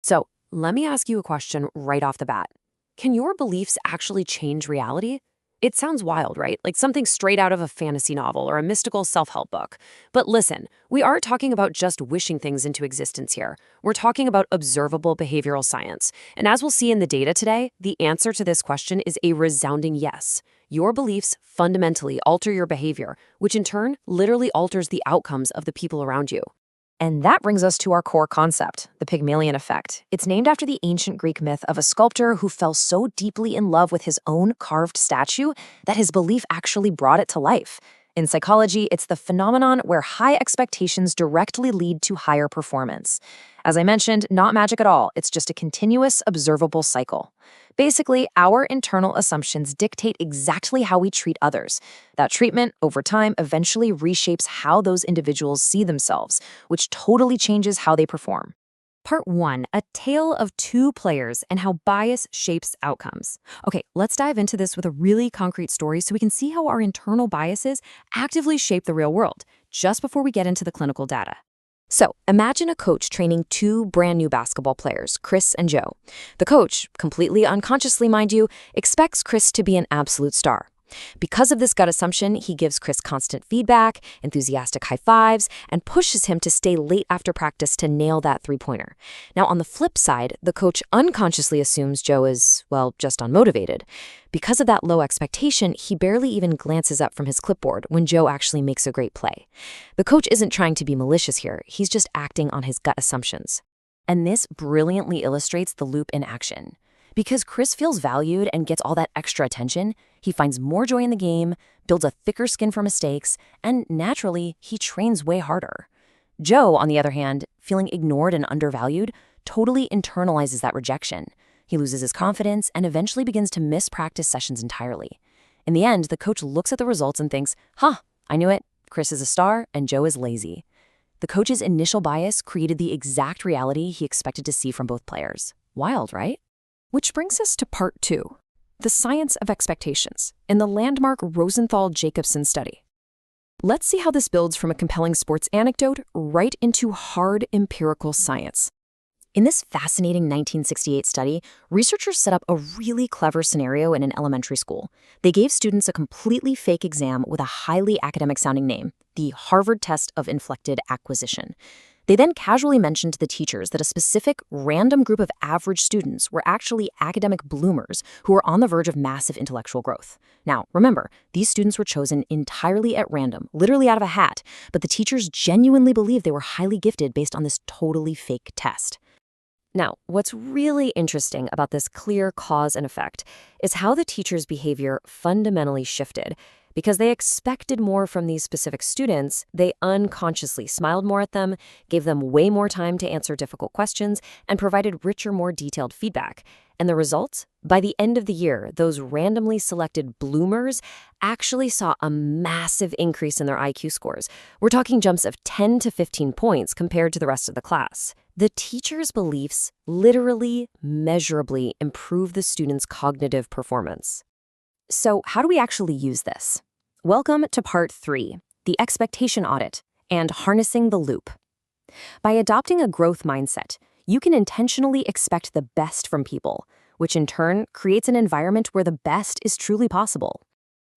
So let me ask you a question right off the bat. Can your beliefs actually change reality? It sounds wild, right? Like something straight out of a fantasy novel or a mystical self-help book. But listen, we aren't talking about just wishing things into existence here. We're talking about observable behavioral science. And as we'll see in the data today, the answer to this question is a resounding yes. Your beliefs fundamentally alter your behavior, which in turn literally alters the outcomes of the people around you. And that brings us to our core concept, the Pygmalion Effect. It's named after the ancient Greek myth of a sculptor who fell so deeply in love with his own carved statue that his belief actually brought it to life. In psychology, it's the phenomenon where high expectations directly lead to higher performance. As I mentioned, not magic at all, it's just a continuous, observable cycle. Basically, our internal assumptions dictate exactly how we treat others. That treatment, over time, eventually reshapes how those individuals see themselves, which totally changes how they perform. Part 1, a tale of two players and how bias shapes outcomes. Okay, let's dive into this with a really concrete story so we can see how our internal biases actively shape the real world, just before we get into the clinical data. So, imagine a coach training two brand new basketball players, Chris and Joe. The coach, completely unconsciously mind you, expects Chris to be an absolute star. Because of this gut assumption, he gives Chris constant feedback, enthusiastic high fives, and pushes him to stay late after practice to nail that three-pointer. Now, on the flip side, the coach unconsciously assumes Joe is, well, just unmotivated. Because of that low expectation, he barely even glances up from his clipboard when Joe actually makes a great play. The coach isn't trying to be malicious here, he's just acting on his gut assumptions. And this brilliantly illustrates the loop in action. Because Chris feels valued and gets all that extra attention, he finds more joy in the game, builds a thicker skin for mistakes, and naturally, he trains way harder. Joe, on the other hand, feeling ignored and undervalued, totally internalizes that rejection. He loses his confidence and eventually begins to miss practice sessions entirely. In the end, the coach looks at the results and thinks, I knew it. Chris is a star and Joe is lazy. The coach's initial bias created the exact reality he expected to see from both players. Wild, right? Which brings us to part 2, the science of expectations, in the landmark Rosenthal-Jacobson study. Let's see how this builds from a compelling sports anecdote right into hard empirical science. In this fascinating 1968 study, researchers set up a really clever scenario in an elementary school. They gave students a completely fake exam with a highly academic-sounding name, the Harvard Test of Inflected Acquisition. They then casually mentioned to the teachers that a specific, random group of average students were actually academic bloomers who were on the verge of massive intellectual growth. Now, remember, these students were chosen entirely at random, literally out of a hat, but the teachers genuinely believed they were highly gifted based on this totally fake test. Now, what's really interesting about this clear cause and effect is how the teachers' behavior fundamentally shifted. Because they expected more from these specific students, they unconsciously smiled more at them, gave them way more time to answer difficult questions, and provided richer, more detailed feedback. And the result? By the end of the year, those randomly selected bloomers actually saw a massive increase in their IQ scores. We're talking jumps of 10 to 15 points compared to the rest of the class. The teacher's beliefs literally, measurably improve the students' cognitive performance. So how do we actually use this? Welcome to part 3, the expectation audit and harnessing the loop. By adopting a growth mindset, you can intentionally expect the best from people, which in turn creates an environment where the best is truly possible.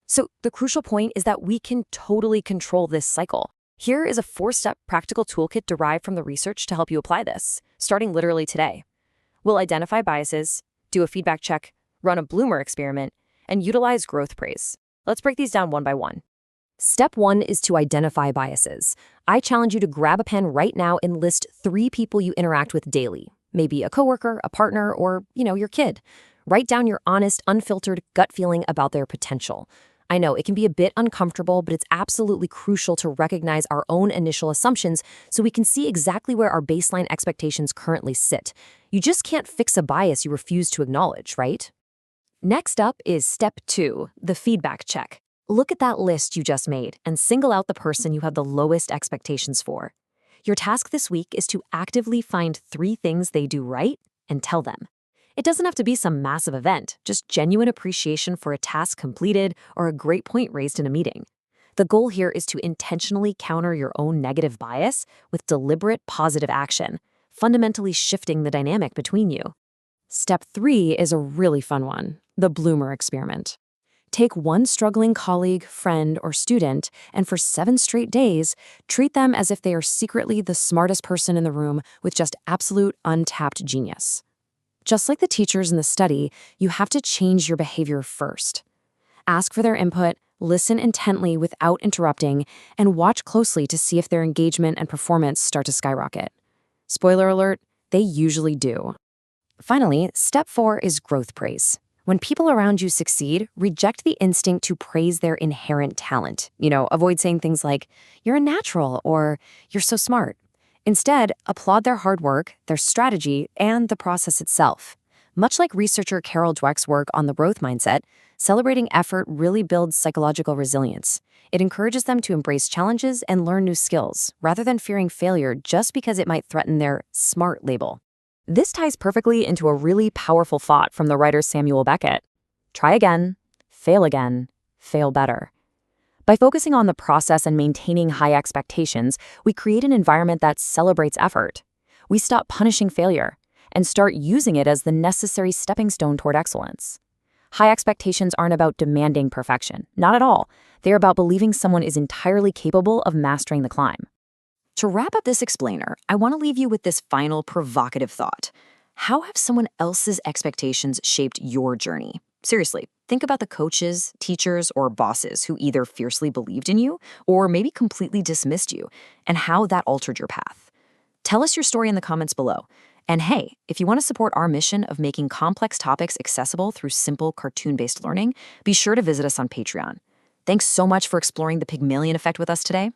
So the crucial point is that we can totally control this cycle. Here is a 4-step practical toolkit derived from the research to help you apply this, starting literally today. We'll identify biases, do a feedback check, run a bloomer experiment, and utilize growth praise. Let's break these down one by one. Step 1 is to identify biases. I challenge you to grab a pen right now and list 3 people you interact with daily. Maybe a coworker, a partner, or, your kid. Write down your honest, unfiltered gut feeling about their potential. I know it can be a bit uncomfortable, but it's absolutely crucial to recognize our own initial assumptions so we can see exactly where our baseline expectations currently sit. You just can't fix a bias you refuse to acknowledge, right? Next up is step 2, the feedback check. Look at that list you just made and single out the person you have the lowest expectations for. Your task this week is to actively find 3 things they do right and tell them. It doesn't have to be some massive event, just genuine appreciation for a task completed or a great point raised in a meeting. The goal here is to intentionally counter your own negative bias with deliberate positive action. fundamentally shifting the dynamic between you. Step 3 is a really fun one, the Bloomer experiment. Take one struggling colleague, friend, or student, and for 7 straight days, treat them as if they are secretly the smartest person in the room with just absolute untapped genius. Just like the teachers in the study, you have to change your behavior first. Ask for their input, listen intently without interrupting, and watch closely to see if their engagement and performance start to skyrocket. Spoiler alert, they usually do. Finally, step 4 is growth praise. When people around you succeed, reject the instinct to praise their inherent talent. Avoid saying things like, "You're a natural," or "You're so smart." Instead, applaud their hard work, their strategy, and the process itself. Much like researcher Carol Dweck's work on the growth mindset, celebrating effort really builds psychological resilience. It encourages them to embrace challenges and learn new skills, rather than fearing failure just because it might threaten their smart label. This ties perfectly into a really powerful thought from the writer Samuel Beckett. Try again, fail better. By focusing on the process and maintaining high expectations, we create an environment that celebrates effort. We stop punishing failure and start using it as the necessary stepping stone toward excellence. High expectations aren't about demanding perfection, not at all. They're about believing someone is entirely capable of mastering the climb. To wrap up this explainer, I want to leave you with this final provocative thought. How have someone else's expectations shaped your journey? Seriously, think about the coaches, teachers, or bosses who either fiercely believed in you or maybe completely dismissed you, and how that altered your path. Tell us your story in the comments below. And hey, if you want to support our mission of making complex topics accessible through simple cartoon-based learning, be sure to visit us on Patreon. Thanks so much for exploring the Pygmalion Effect with us today.